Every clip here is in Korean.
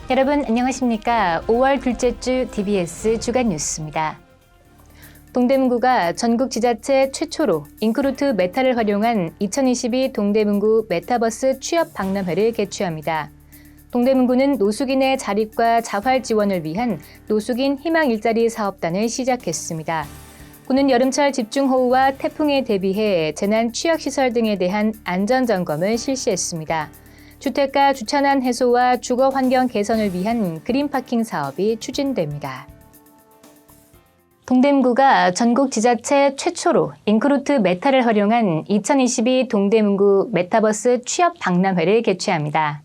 여러분 안녕하십니까? 5월 둘째 주 DBS 주간 뉴스입니다. 동대문구가 전국 지자체 최초로 잉크루트 메타를 활용한 2022 동대문구 메타버스 취업 박람회를 개최합니다. 동대문구는 노숙인의 자립과 자활 지원을 위한 노숙인 희망 일자리 사업단을 시작했습니다. 구는 여름철 집중호우와 태풍에 대비해 재난 취약시설 등에 대한 안전점검을 실시했습니다. 주택가 주차난 해소와 주거 환경 개선을 위한 그린파킹 사업이 추진됩니다. 동대문구가 전국 지자체 최초로 잉크루트 메타를 활용한 2022 동대문구 메타버스 취업 박람회를 개최합니다.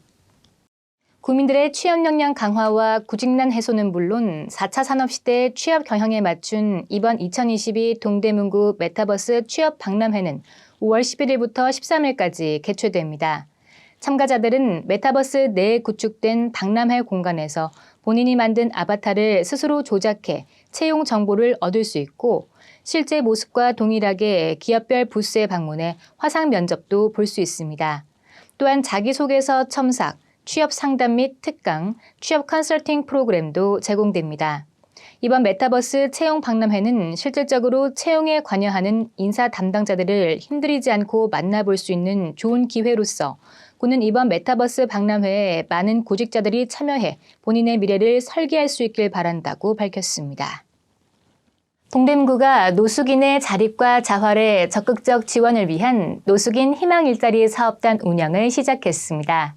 구민들의 취업 역량 강화와 구직난 해소는 물론 4차 산업시대의 취업 경향에 맞춘 이번 2022 동대문구 메타버스 취업 박람회는 5월 11일부터 13일까지 개최됩니다. 참가자들은 메타버스 내에 구축된 박람회 공간에서 본인이 만든 아바타를 스스로 조작해 채용 정보를 얻을 수 있고 실제 모습과 동일하게 기업별 부스에 방문해 화상 면접도 볼 수 있습니다. 또한 자기소개서 첨삭, 취업 상담 및 특강, 취업 컨설팅 프로그램도 제공됩니다. 이번 메타버스 채용 박람회는 실질적으로 채용에 관여하는 인사 담당자들을 힘들이지 않고 만나볼 수 있는 좋은 기회로서 구는 이번 메타버스 박람회에 많은 구직자들이 참여해 본인의 미래를 설계할 수 있길 바란다고 밝혔습니다. 동대문구가 노숙인의 자립과 자활의 적극적 지원을 위한 노숙인 희망 일자리 사업단 운영을 시작했습니다.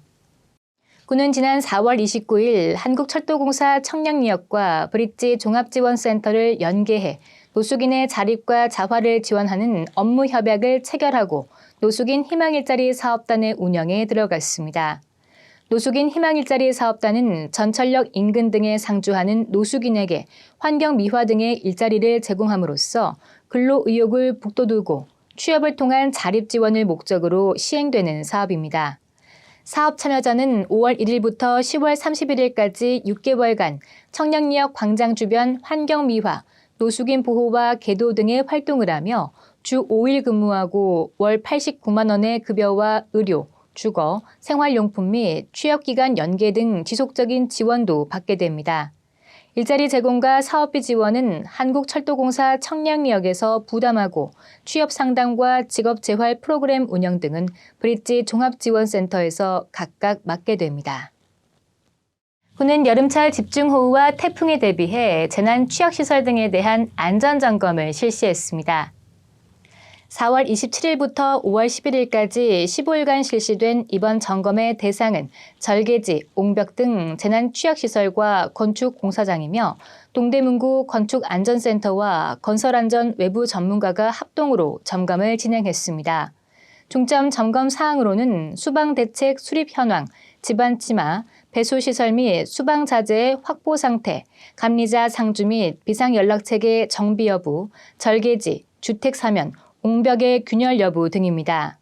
구는 지난 4월 29일 한국철도공사 청량리역과 브릿지 종합지원센터를 연계해 노숙인의 자립과 자활을 지원하는 업무 협약을 체결하고 노숙인 희망일자리 사업단의 운영에 들어갔습니다. 노숙인 희망일자리 사업단은 전철역 인근 등에 상주하는 노숙인에게 환경 미화 등의 일자리를 제공함으로써 근로 의욕을 북돋우고 취업을 통한 자립 지원을 목적으로 시행되는 사업입니다. 사업 참여자는 5월 1일부터 10월 31일까지 6개월간 청량리역 광장 주변 환경 미화, 노숙인 보호와 계도 등의 활동을 하며 주 5일 근무하고 월 89만 원의 급여와 의료, 주거, 생활용품 및 취업기간 연계 등 지속적인 지원도 받게 됩니다. 일자리 제공과 사업비 지원은 한국철도공사 청량리역에서 부담하고 취업 상담과 직업재활 프로그램 운영 등은 브릿지 종합지원센터에서 각각 맡게 됩니다. 구는 여름철 집중호우와 태풍에 대비해 재난 취약시설 등에 대한 안전점검을 실시했습니다. 4월 27일부터 5월 11일까지 15일간 실시된 이번 점검의 대상은 절개지, 옹벽 등 재난 취약시설과 건축공사장이며 동대문구 건축안전센터와 건설안전 외부 전문가가 합동으로 점검을 진행했습니다. 중점 점검 사항으로는 수방대책 수립 현황, 집안 침하, 배수시설 및 수방자재의 확보 상태, 감리자 상주 및 비상연락체계 정비 여부, 절개지, 주택 사면, 옹벽의 균열 여부 등입니다.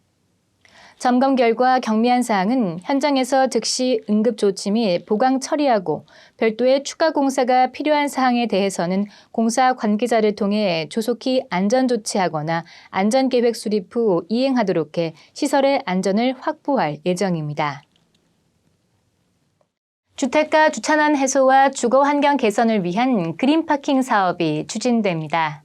점검 결과 경미한 사항은 현장에서 즉시 응급조치 및 보강 처리하고 별도의 추가 공사가 필요한 사항에 대해서는 공사 관계자를 통해 조속히 안전조치하거나 안전계획 수립 후 이행하도록 해 시설의 안전을 확보할 예정입니다. 주택가 주차난 해소와 주거 환경 개선을 위한 그린파킹 사업이 추진됩니다.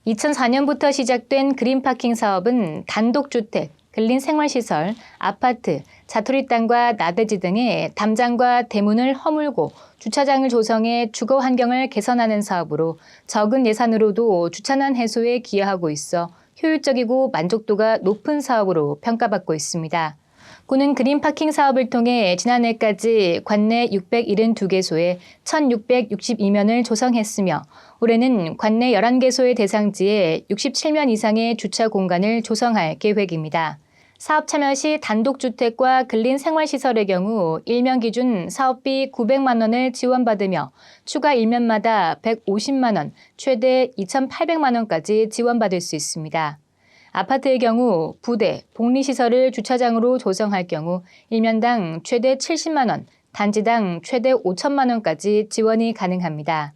2004년부터 시작된 그린파킹 사업은 단독주택, 근린생활시설, 아파트, 자투리 땅과 나대지 등의 담장과 대문을 허물고 주차장을 조성해 주거 환경을 개선하는 사업으로 적은 예산으로도 주차난 해소에 기여하고 있어 효율적이고 만족도가 높은 사업으로 평가받고 있습니다. 구는 그린파킹 사업을 통해 지난해까지 관내 672개소에 1,662면을 조성했으며 올해는 관내 11개소의 대상지에 67면 이상의 주차 공간을 조성할 계획입니다. 사업 참여 시 단독주택과 근린생활시설의 경우 1면 기준 사업비 900만 원을 지원받으며 추가 1면마다 150만 원, 최대 2,800만 원까지 지원받을 수 있습니다. 아파트의 경우 부대, 복리시설을 주차장으로 조성할 경우 1면당 최대 70만 원, 단지당 최대 5천만 원까지 지원이 가능합니다.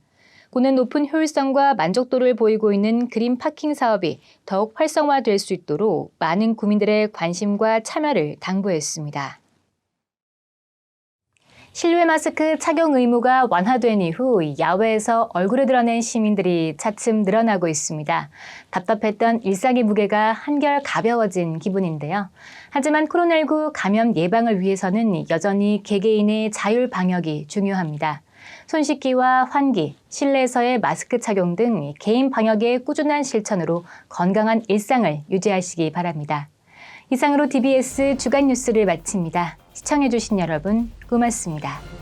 구는 높은 효율성과 만족도를 보이고 있는 그린파킹 사업이 더욱 활성화될 수 있도록 많은 구민들의 관심과 참여를 당부했습니다. 실외 마스크 착용 의무가 완화된 이후 야외에서 얼굴을 드러낸 시민들이 차츰 늘어나고 있습니다. 답답했던 일상의 무게가 한결 가벼워진 기분인데요. 하지만 코로나19 감염 예방을 위해서는 여전히 개개인의 자율 방역이 중요합니다. 손 씻기와 환기, 실내에서의 마스크 착용 등 개인 방역의 꾸준한 실천으로 건강한 일상을 유지하시기 바랍니다. 이상으로 DBS 주간 뉴스를 마칩니다. 시청해주신 여러분 고맙습니다.